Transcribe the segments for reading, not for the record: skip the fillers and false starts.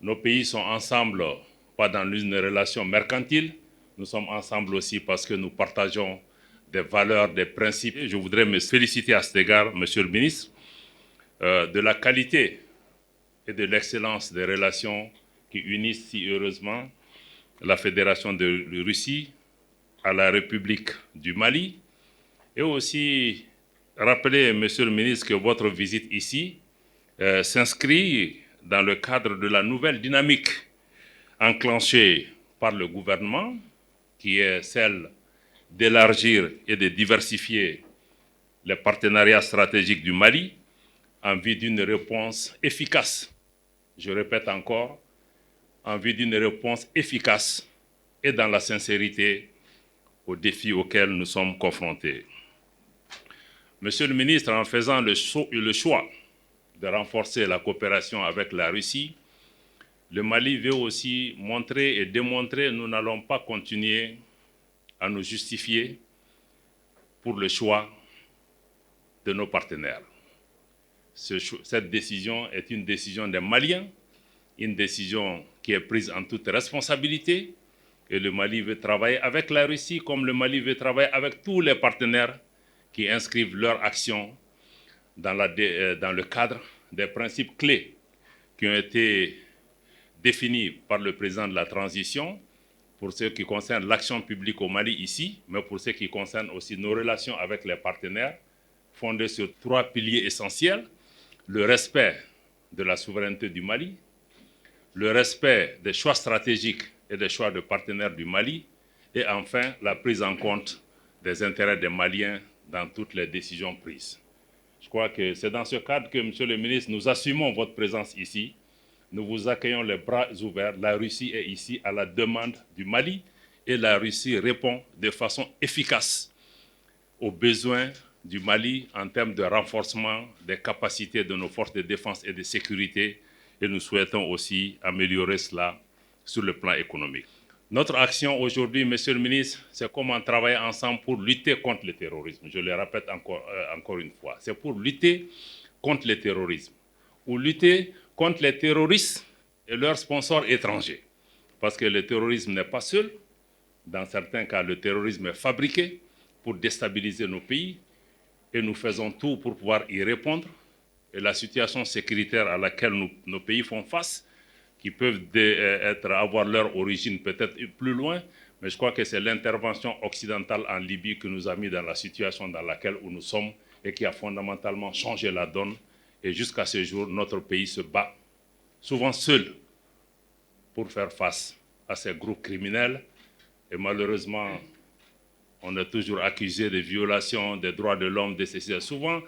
Nos pays sont ensemble, pas dans une relation mercantile, nous sommes ensemble aussi parce que nous partageons des valeurs, des principes. Je voudrais me féliciter à cet égard, Monsieur le ministre, de la qualité et de l'excellence des relations qui unissent si heureusement la Fédération de Russie à la République du Mali. Et aussi rappeler, Monsieur le ministre, que votre visite ici s'inscrit dans le cadre de la nouvelle dynamique enclenchée par le gouvernement, qui est celle d'élargir et de diversifier les partenariats stratégiques du Mali en vue d'une réponse efficace. Je répète encore, en vue d'une réponse efficace et dans la sincérité aux défis auxquels nous sommes confrontés. Monsieur le ministre, en faisant le choix de renforcer la coopération avec la Russie, le Mali veut aussi montrer et démontrer que nous n'allons pas continuer à nous justifier pour le choix de nos partenaires. Cette décision est une décision des Maliens, une décision qui est prise en toute responsabilité, et le Mali veut travailler avec la Russie comme le Mali veut travailler avec tous les partenaires qui inscrivent leur action dans le cadre des principes clés qui ont été définis par le président de la transition pour ce qui concerne l'action publique au Mali ici, mais pour ce qui concerne aussi nos relations avec les partenaires, fondées sur 3 piliers essentiels: le respect de la souveraineté du Mali, le respect des choix stratégiques et des choix de partenaires du Mali, et enfin la prise en compte des intérêts des Maliens dans toutes les décisions prises. Je crois que c'est dans ce cadre que, Monsieur le ministre, nous assumons votre présence ici. Nous vous accueillons les bras ouverts. La Russie est ici à la demande du Mali et la Russie répond de façon efficace aux besoins du Mali en termes de renforcement des capacités de nos forces de défense et de sécurité, et nous souhaitons aussi améliorer cela sur le plan économique. Notre action aujourd'hui, Monsieur le ministre, c'est comment travailler ensemble pour lutter contre le terrorisme. Je le répète encore une fois. C'est pour lutter contre le terrorisme, ou lutter contre les terroristes et leurs sponsors étrangers. Parce que le terrorisme n'est pas seul. Dans certains cas, le terrorisme est fabriqué pour déstabiliser nos pays, et nous faisons tout pour pouvoir y répondre. Et la situation sécuritaire à laquelle nos pays font face, qui peuvent avoir leur origine peut-être plus loin, mais je crois que c'est l'intervention occidentale en Libye qui nous a mis dans la situation dans laquelle nous sommes et qui a fondamentalement changé la donne. Et jusqu'à ce jour, notre pays se bat, souvent seul, pour faire face à ces groupes criminels. Et malheureusement, on est toujours accusé de violations des droits de l'homme, de ceci, souvent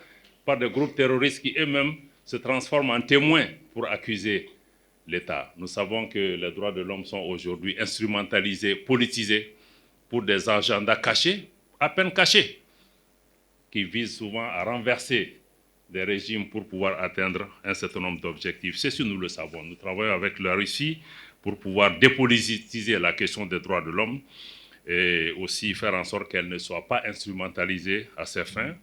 par des groupes terroristes qui eux-mêmes se transforment en témoins pour accuser l'État. Nous savons que les droits de l'homme sont aujourd'hui instrumentalisés, politisés pour des agendas cachés, à peine cachés, qui visent souvent à renverser des régimes pour pouvoir atteindre un certain nombre d'objectifs. Ceci, nous le savons. Nous travaillons avec la Russie pour pouvoir dépolitiser la question des droits de l'homme et aussi faire en sorte qu'elle ne soit pas instrumentalisée à ses fins.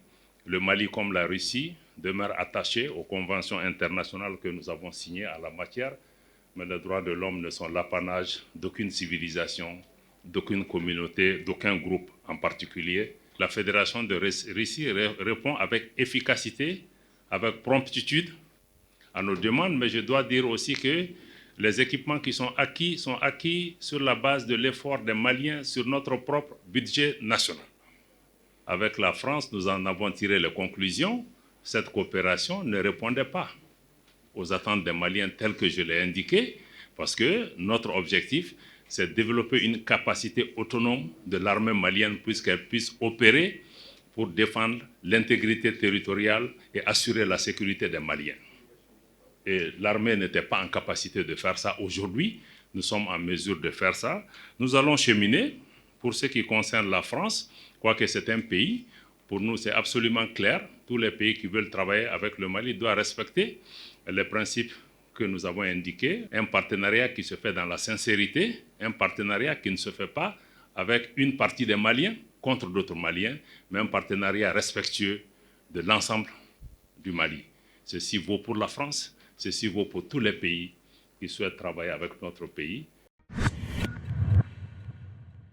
Le Mali, comme la Russie, demeure attaché aux conventions internationales que nous avons signées en la matière, mais les droits de l'homme ne sont l'apanage d'aucune civilisation, d'aucune communauté, d'aucun groupe en particulier. La Fédération de Russie répond avec efficacité, avec promptitude à nos demandes, mais je dois dire aussi que les équipements qui sont acquis sur la base de l'effort des Maliens sur notre propre budget national. Avec la France, nous en avons tiré les conclusions. Cette coopération ne répondait pas aux attentes des Maliens telles que je l'ai indiqué, parce que notre objectif, c'est de développer une capacité autonome de l'armée malienne puisqu'elle puisse opérer pour défendre l'intégrité territoriale et assurer la sécurité des Maliens. Et l'armée n'était pas en capacité de faire ça. Aujourd'hui, nous sommes en mesure de faire ça. Nous allons cheminer. Pour ce qui concerne la France, quoique c'est un pays, pour nous c'est absolument clair. Tous les pays qui veulent travailler avec le Mali doivent respecter les principes que nous avons indiqués. Un partenariat qui se fait dans la sincérité, un partenariat qui ne se fait pas avec une partie des Maliens contre d'autres Maliens, mais un partenariat respectueux de l'ensemble du Mali. Ceci vaut pour la France, ceci vaut pour tous les pays qui souhaitent travailler avec notre pays.